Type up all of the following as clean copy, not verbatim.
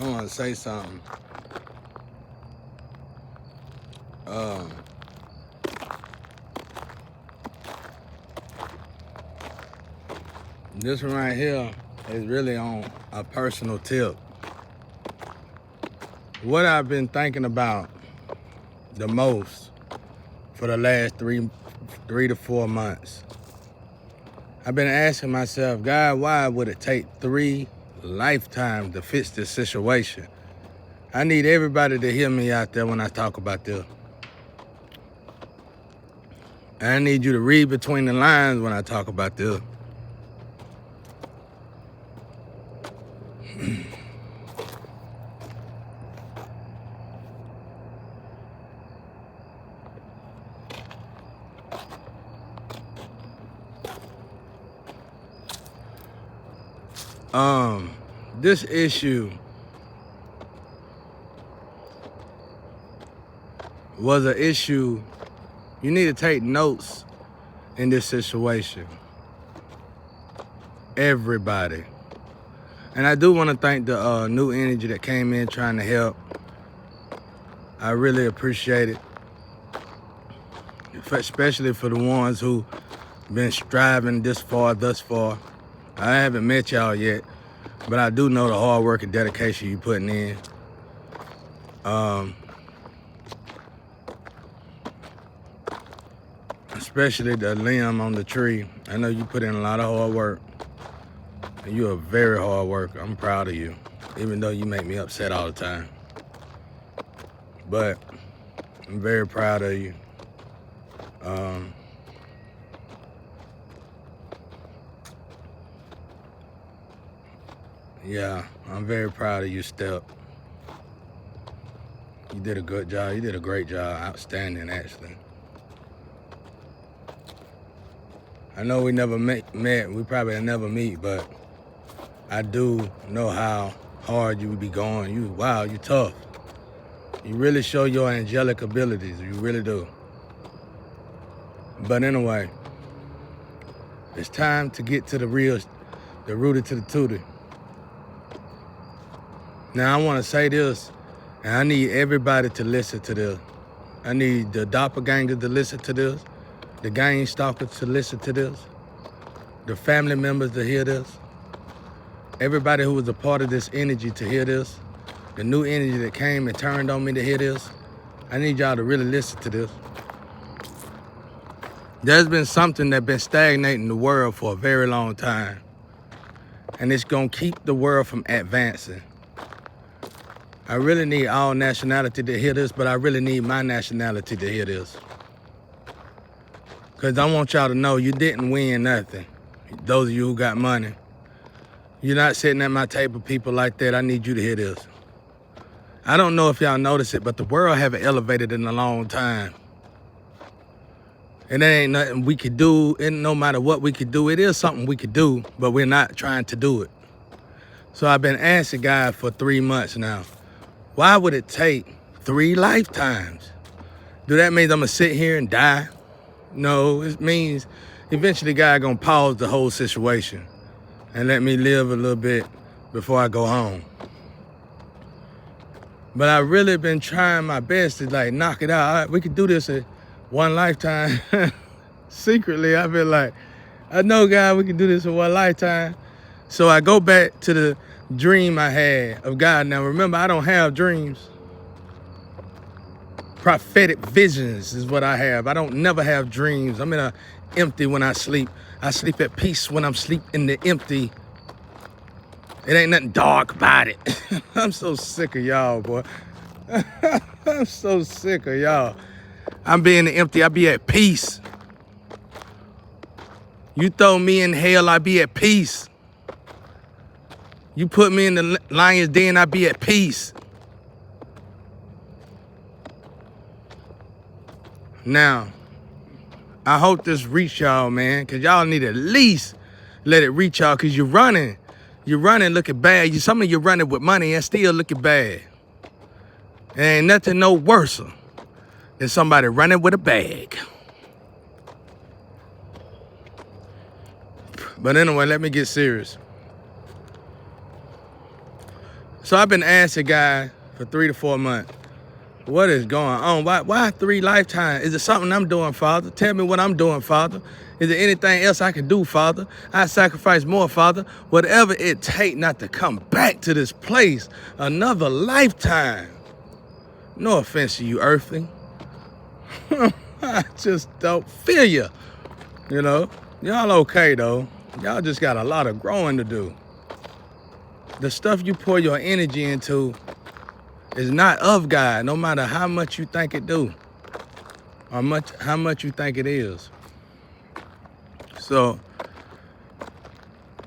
I want to say something. This one right here is really on a personal tip. What I've been thinking about the most for the last three to 4 months, I've been asking myself, God, why would it take 3 lifetimes to fix this situation? I need everybody to hear me out there when I talk about this. I need you to read between the lines when I talk about this. This issue was an issue. You need to take notes in this situation. Everybody. And I do want to thank the new energy that came in trying to help. I really appreciate it. Especially for the ones who been striving thus far. I haven't met y'all yet, but I do know the hard work and dedication you putting in. Especially the limb on the tree. I know you put in a lot of hard work. And you're a very hard worker. I'm proud of you, even though you make me upset all the time. But I'm very proud of you. Yeah, I'm very proud of you, Step. You did a good job. You did a great job. Outstanding, actually. I know we never met. We probably never meet, but I do know how hard you would be going. Wow, you tough. You really show your angelic abilities. You really do. But anyway, it's time to get to the real, the rooted to the tooted. Now, I want to say this, and I need everybody to listen to this. I need the doppelgangers to listen to this, the gang stalkers to listen to this, the family members to hear this, everybody who was a part of this energy to hear this, the new energy that came and turned on me to hear this. I need y'all to really listen to this. There's been something that's been stagnating the world for a very long time, and it's gonna keep the world from advancing. I really need all nationality to hear this, but I really need my nationality to hear this. Because I want y'all to know you didn't win nothing. Those of you who got money. You're not sitting at my table, people like that. I need you to hear this. I don't know if y'all notice it, but the world haven't elevated in a long time. And there ain't nothing we could do, and no matter what we could do, it is something we could do, but we're not trying to do it. So I've been asking God for 3 months now, why would it take 3 lifetimes? Do that mean I'm gonna sit here and die? No, it means eventually God gonna pause the whole situation and let me live a little bit before I go home. But I really been trying my best to like knock it out. All right, we could do this in 1 lifetime. Secretly, I've been like, I know God, we can do this in 1 lifetime. So I go back to the dream I had of God. Now remember, I don't have dreams. Prophetic visions is what I have. I don't never have dreams. I'm in a empty when I sleep. I sleep at peace when I'm sleep in the empty. It ain't nothing dark about it. I'm so sick of y'all, boy. I'm so sick of y'all. I'm being the empty, I be at peace. You throw me in hell, I be at peace. You put me in the lion's den, I be at peace. Now, I hope this reach y'all, man, because y'all need to at least let it reach y'all, because you're running. You're running looking bad. Some of you running with money and still looking bad. There ain't nothing no worse than somebody running with a bag. But anyway, let me get serious. So I've been asking God for 3 to 4 months, what is going on? Why 3 lifetimes? Is it something I'm doing, Father? Tell me what I'm doing, Father. Is there anything else I can do, Father? I sacrifice more, Father. Whatever it takes not to come back to this place another lifetime. No offense to you, earthling. I just don't feel you. You know, y'all okay though. Y'all just got a lot of growing to do. The stuff you pour your energy into is not of God, no matter how much you think it do, or how much you think it is. So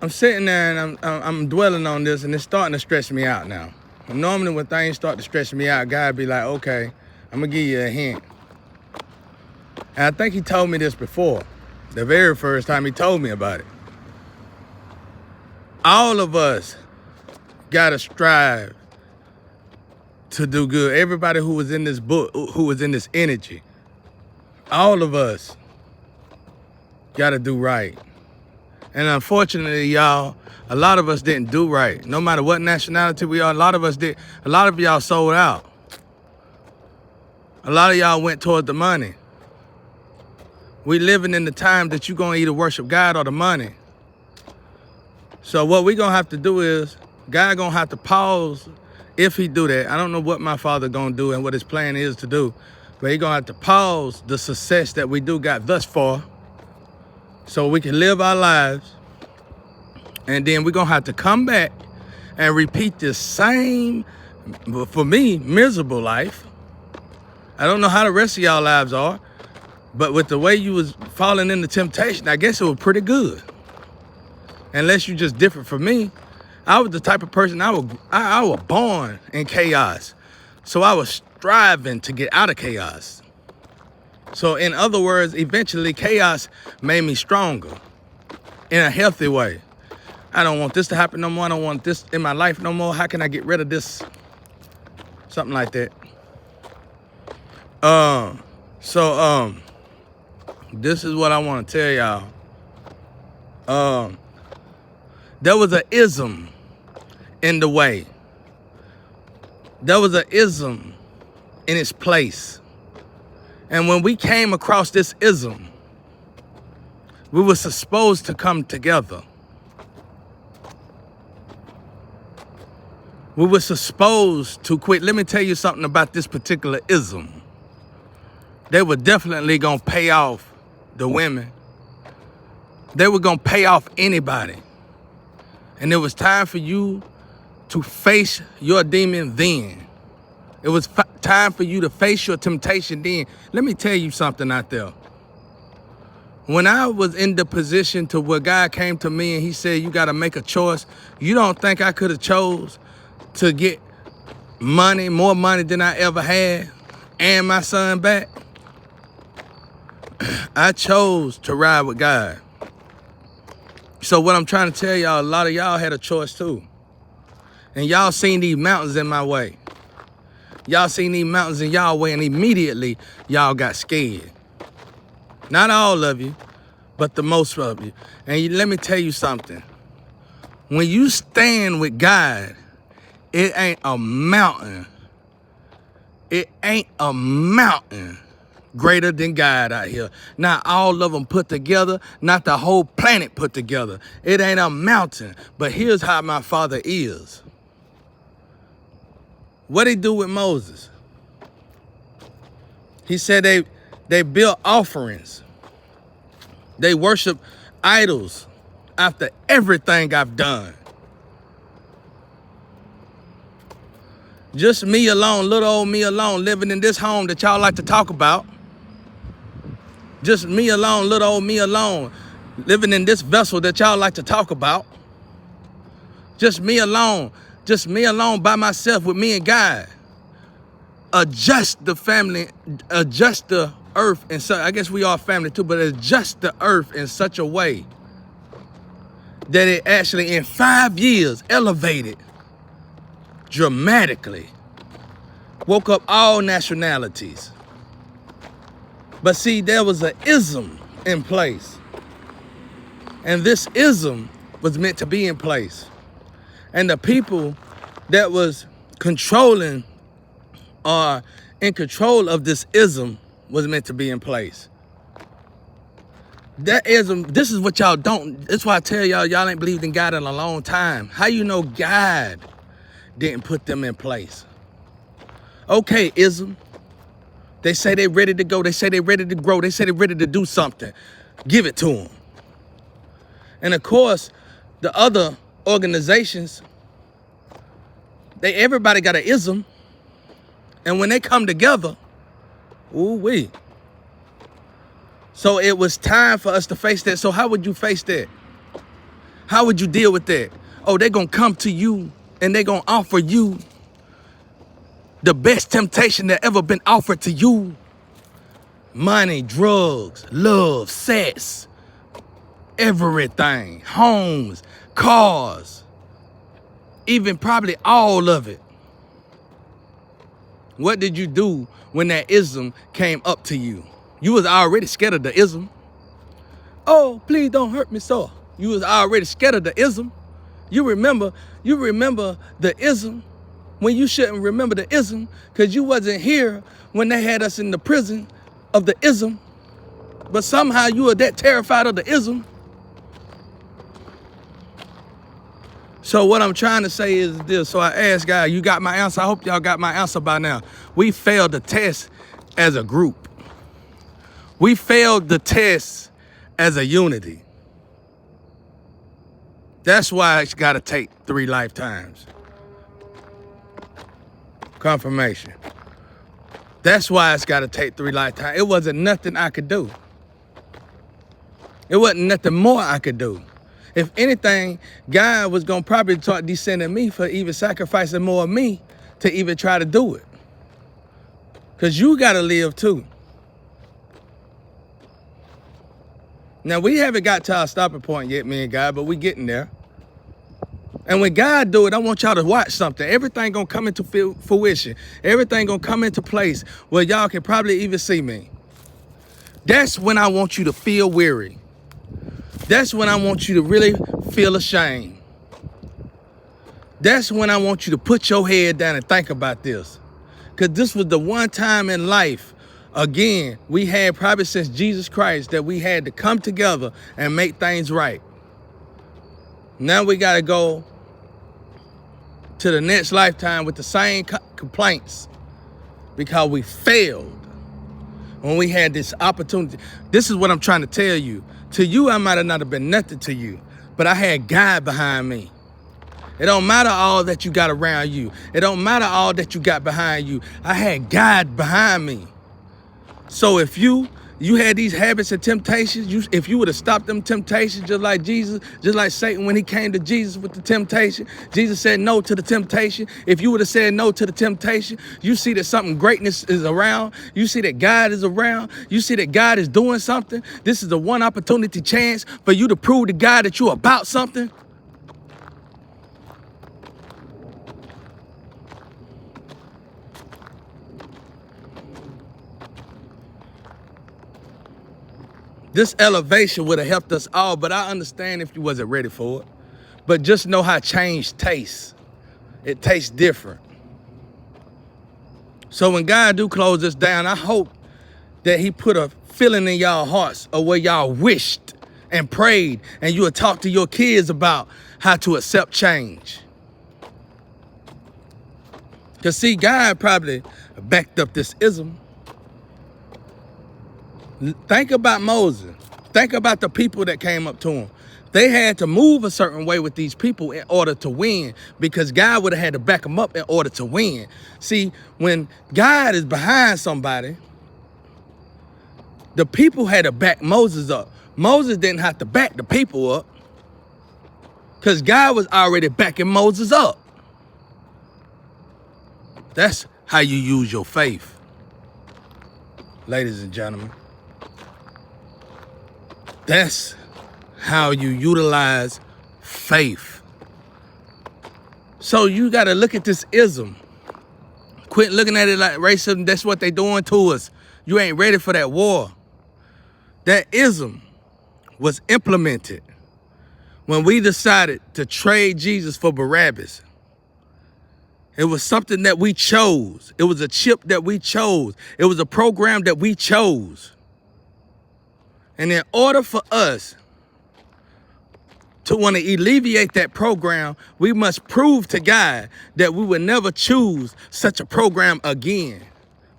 I'm sitting there and I'm dwelling on this, and it's starting to stress me out now. And normally when things start to stress me out, God be like, okay, I'm gonna give you a hint. And I think he told me this before, the very first time he told me about it. All of us gotta strive to do good. Everybody who was in this book, who was in this energy, all of us gotta do right. And unfortunately, y'all, a lot of us didn't do right. No matter what nationality we are, a lot of us did. A lot of y'all sold out. A lot of y'all went toward the money. We living in the time that you're gonna either worship God or the money. So what we gonna have to do is, God gonna have to pause. If he do that, I don't know what my father gonna do and what his plan is to do, but he gonna have to pause the success that we do got thus far so we can live our lives. And then we're gonna have to come back and repeat this same, for me, miserable life. I don't know how the rest of y'all lives are, but with the way you was falling into temptation, I guess it was pretty good. Unless you just different from me. I was the type of person, I was born in chaos. So I was striving to get out of chaos. So in other words, eventually chaos made me stronger in a healthy way. I don't want this to happen no more. I don't want this in my life no more. How can I get rid of this? Something like that. This is what I want to tell y'all. There was an ism in the way. There was an ism in its place. And when we came across this ism, we were supposed to come together. We were supposed to quit. Let me tell you something about this particular ism. They were definitely gonna pay off the women. They were gonna pay off anybody. And it was time for you to face your demon then. It was time for you to face your temptation then. Let me tell you something out there. When I was in the position to where God came to me and he said, you gotta make a choice. You don't think I could have chose to get money, more money than I ever had, and my son back? I chose to ride with God. So what I'm trying to tell y'all, a lot of y'all had a choice too. And y'all seen these mountains in my way. Y'all seen these mountains in y'all way, and immediately y'all got scared. Not all of you, but the most of you. And let me tell you something. When you stand with God, it ain't a mountain. It ain't a mountain greater than God out here. Not all of them put together, not the whole planet put together. It ain't a mountain. But here's how my father is. What he do with Moses? He said they built offerings. They worship idols after everything I've done. Just me alone, little old me alone, living in this home that y'all like to talk about. Just me alone, little old me alone, living in this vessel that y'all like to talk about. Just me alone by myself with me and God. Adjust the family, adjust the earth, and so I guess we are family too, but adjust the earth in such a way that it actually in 5 years elevated dramatically. Woke up all nationalities. But see, there was an ism in place. And this ism was meant to be in place. And the people that was controlling or in control of this ism was meant to be in place. That ism, this is what y'all don't, that's why I tell y'all ain't believed in God in a long time. How you know God didn't put them in place? Okay, ism. They say they ready to go. They say they ready to grow. They say they ready to do something. Give it to them. And of course, the other organizations, everybody got an ism. And when they come together, ooh-wee. So it was time for us to face that. So how would you face that? How would you deal with that? Oh, they're going to come to you and they're going to offer you the best temptation that ever been offered to you. Money, drugs, love, sex, everything, homes, cars, even probably all of it. What did you do when that ism came up to you? You was already scared of the ism. Oh, please don't hurt me so. You was already scared of the ism. You remember the ism when you shouldn't remember the ism because you wasn't here when they had us in the prison of the ism. But somehow you were that terrified of the ism. So what I'm trying to say is this. So I asked God, you got my answer? I hope y'all got my answer by now. We failed the test as a group. We failed the test as a unity. That's why it's got to take 3 lifetimes. Confirmation. That's why it's got to take 3 lifetimes. It wasn't nothing I could do. It wasn't nothing more I could do. If anything, God was going to probably start descending me for even sacrificing more of me to even try to do it. Because you got to live too. Now, we haven't got to our stopping point yet, me and God, but we getting there. And when God do it, I want y'all to watch something. Everything going to come into fruition. Everything going to come into place where y'all can probably even see me. That's when I want you to feel weary. That's when I want you to really feel ashamed. That's when I want you to put your head down and think about this. Because this was the one time in life, again, we had probably since Jesus Christ that we had to come together and make things right. Now we got to go to the next lifetime with the same complaints because we failed when we had this opportunity. This is what I'm trying to tell you. To you, I might have not have been nothing to you, but I had God behind me. It don't matter all that you got around you. It don't matter all that you got behind you. I had God behind me. So if you had these habits and temptations, if you would have stopped them temptations just like Jesus, just like Satan when he came to Jesus with the temptation, Jesus said no to the temptation. If you would have said no to the temptation, you see that something greatness is around. You see that God is around. You see that God is doing something. This is the one opportunity chance for you to prove to God that you're about something. This elevation would have helped us all, but I understand if you wasn't ready for it. But just know how change tastes. It tastes different. So when God do close us down, I hope that he put a feeling in y'all hearts of where y'all wished and prayed, and you would talk to your kids about how to accept change. Because see, God probably backed up this ism. Think about Moses. Think about the people that came up to him. They had to move a certain way with these people in order to win because God would have had to back them up in order to win. See, when God is behind somebody, the people had to back Moses up. Moses didn't have to back the people up because God was already backing Moses up. That's how you use your faith, ladies and gentlemen. That's how you utilize faith. So you got to look at this ism. Quit looking at it like racism. That's what they doing to us. You ain't ready for that war. That ism was implemented when we decided to trade Jesus for Barabbas. It was something that we chose. It was a chip that we chose. It was a program that we chose. And in order for us to want to alleviate that program, we must prove to God that we would never choose such a program again.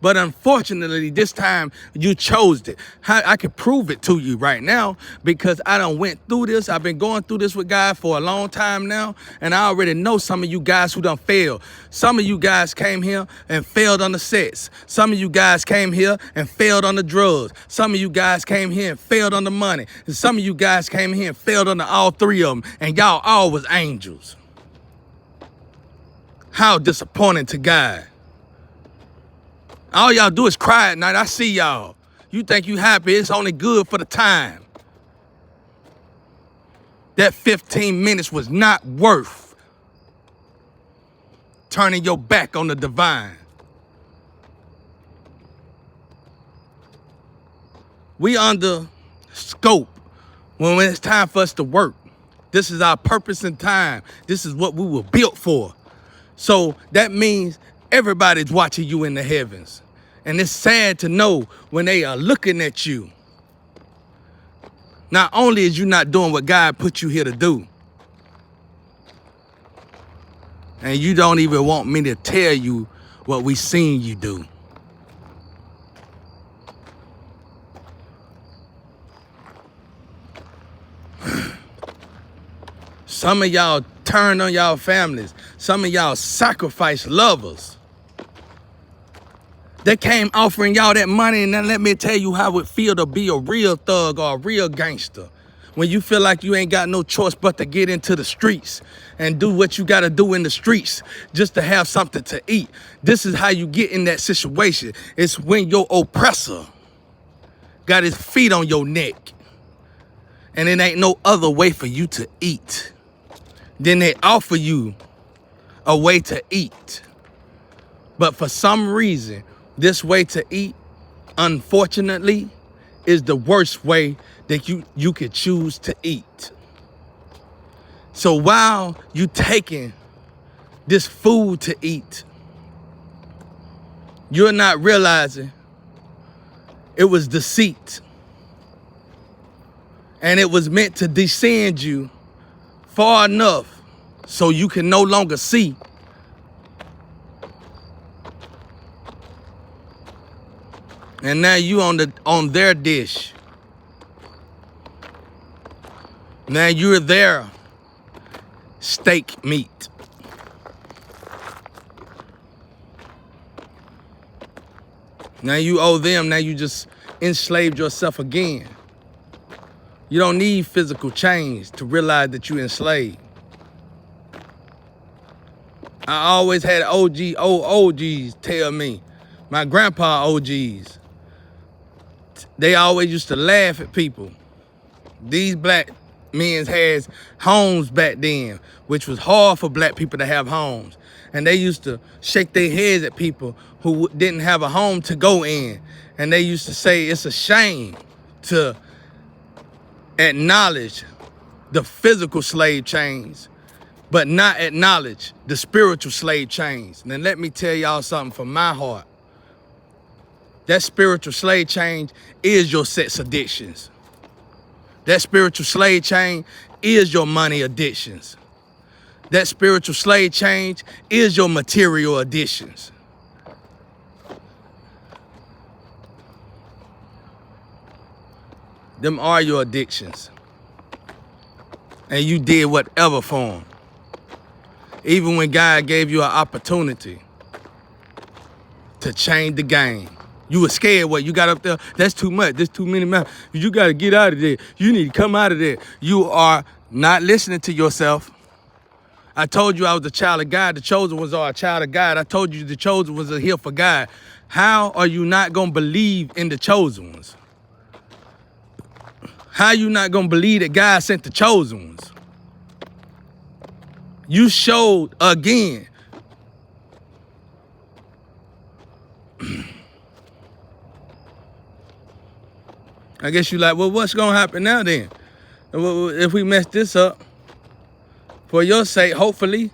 But unfortunately, this time you chose it. I can prove it to you right now because I done went through this. I've been going through this with God for a long time now, and I already know some of you guys who done failed. Some of you guys came here and failed on the sex. Some of you guys came here and failed on the drugs. Some of you guys came here and failed on the money. And some of you guys came here and failed on all three of them, and y'all all was angels. How disappointing to God. All y'all do is cry at night. I see y'all. You think you happy. It's only good for the time. That 15 minutes was not worth turning your back on the divine. We under scope when it's time for us to work. This is our purpose in time. This is what we were built for. So that means everybody's watching you in the heavens. And it's sad to know when they are looking at you. Not only is you not doing what God put you here to do, and you don't even want me to tell you what we seen you do. Some of y'all turned on y'all families. Some of y'all sacrificed lovers. They came offering y'all that money, and then let me tell you how it feel to be a real thug or a real gangster. When you feel like you ain't got no choice but to get into the streets and do what you gotta do in the streets just to have something to eat. This is how you get in that situation. It's when your oppressor got his feet on your neck and it ain't no other way for you to eat. Then they offer you a way to eat. But for some reason, this way to eat, unfortunately, is the worst way that you could choose to eat. So while you taking this food to eat, you're not realizing it was deceit. And it was meant to descend you far enough so you can no longer see. And now you on their dish. Now you're their steak meat. Now you owe them. Now you just enslaved yourself again. You don't need physical change to realize that you're enslaved. I always had OGs tell me, my grandpa OGs, they always used to laugh at people. These black men had homes back then, which was hard for black people to have homes. And they used to shake their heads at people who didn't have a home to go in. And they used to say it's a shame to acknowledge the physical slave chains, but not acknowledge the spiritual slave chains. And then let me tell y'all something from my heart. That spiritual slave chain is your sex addictions. That spiritual slave chain is your money addictions. That spiritual slave chain is your material addictions. Them are your addictions. And you did whatever for them. Even when God gave you an opportunity to change the game. You were scared what you got up there. That's too much. There's too many mouths. You got to get out of there. You need to come out of there. You are not listening to yourself. I told you I was a child of God. The chosen ones are a child of God. I told you the chosen ones are here for God. How are you not going to believe in the chosen ones? How are you not going to believe that God sent the chosen ones? You showed again. I guess you like, well, what's going to happen now then? If we mess this up, for your sake, hopefully,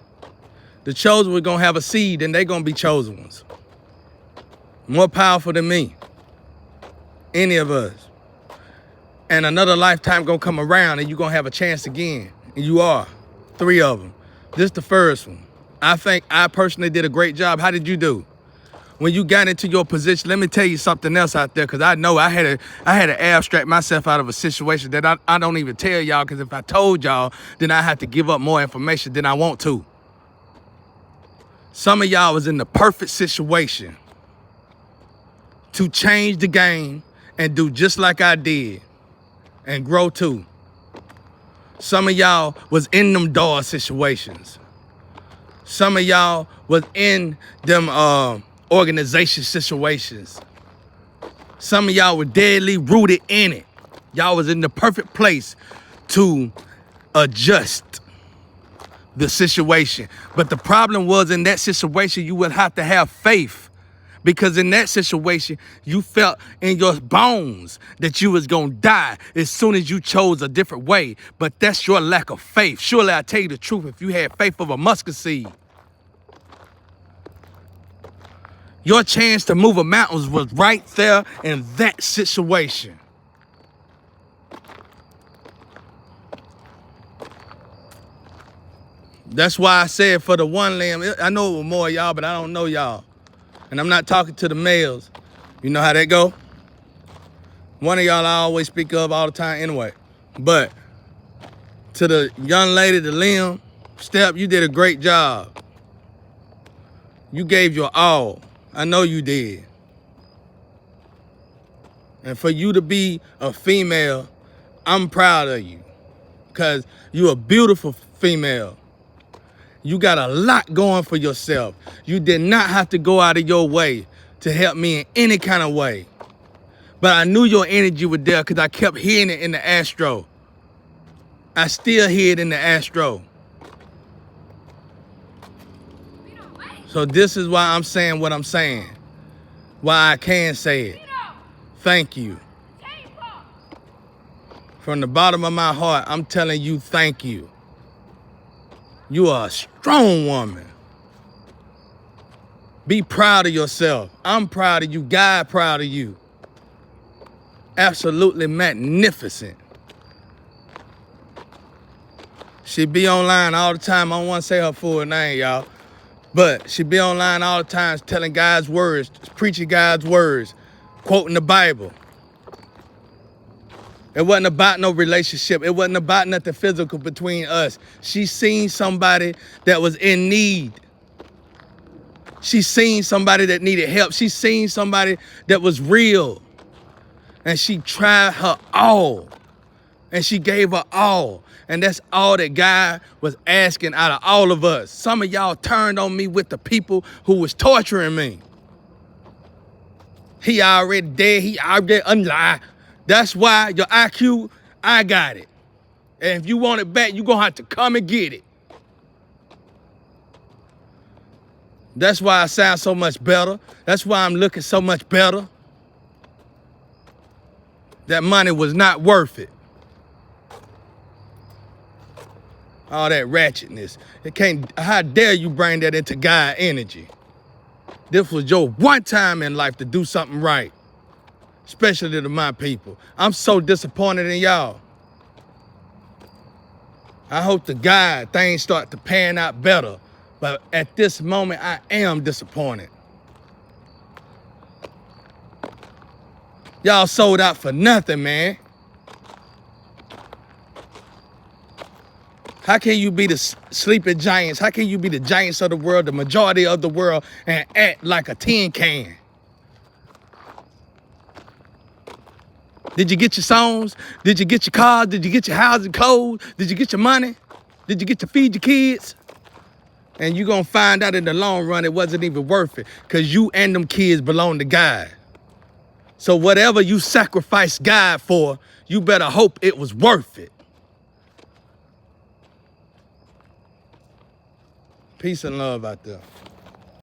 The chosen were going to have a seed, and they're going to be chosen ones. More powerful than me. Any of us. And another lifetime going to come around, and you're going to have a chance again. And you are. 3 of them. This is the first one. I think I personally did a great job. How did you do? When you got into your position, let me tell you something else out there, because I know I had to abstract myself out of a situation that I don't even tell y'all, because if I told y'all, then I have to give up more information than I want to. Some of y'all was in the perfect situation to change the game and do just like I did and grow too. Some of y'all was in them door situations. Some of y'all was in them organization situations. Some of y'all were deadly rooted in it. Y'all was in the perfect place to adjust the situation. But the problem was, in that situation, you would have to have faith. Because in that situation, you felt in your bones that you was going to die as soon as you chose a different way. But that's your lack of faith. Surely I tell you the truth, if you had faith of a mustard seed, your chance to move a mountain was right there in that situation. That's why I said for the one limb, I know it was more of y'all, but I don't know y'all. And I'm not talking to the males. You know how that go? One of y'all I always speak of all the time anyway. But to the young lady, the limb, Step, you did a great job. You gave your all. I know you did. And for you to be a female, I'm proud of you. Because you're a beautiful female. You got a lot going for yourself. You did not have to go out of your way to help me in any kind of way. But I knew your energy was there because I kept hearing it in the astro. I still hear it in the astro. So this is why I'm saying what I'm saying. Why I can say it. Thank you. From the bottom of my heart, I'm telling you thank you. You are a strong woman. Be proud of yourself. I'm proud of you. God proud of you. Absolutely magnificent. She be online all the time. I don't want to say her full name, y'all. But she be online all the time telling God's words, preaching God's words, quoting the Bible. It wasn't about no relationship. It wasn't about nothing physical between us. She seen somebody that was in need. She seen somebody that needed help. She seen somebody that was real. And she tried her all. And she gave her all. And that's all that God was asking out of all of us. Some of y'all turned on me with the people who was torturing me. He already dead. He already unalive. That's why your IQ, I got it. And if you want it back, you're going to have to come and get it. That's why I sound so much better. That's why I'm looking so much better. That money was not worth it. All that ratchetness. It can't, how dare you bring that into God energy? This was your one time in life to do something right. Especially to my people. I'm so disappointed in y'all. I hope to God things start to pan out better. But at this moment, I am disappointed. Y'all sold out for nothing, man. How can you be the sleeping giants? How can you be the giants of the world, the majority of the world, and act like a tin can? Did you get your songs? Did you get your cars? Did you get your housing code? Did you get your money? Did you get to feed your kids? And you're going to find out in the long run it wasn't even worth it because you and them kids belong to God. So whatever you sacrifice God for, you better hope it was worth it. Peace and love out there.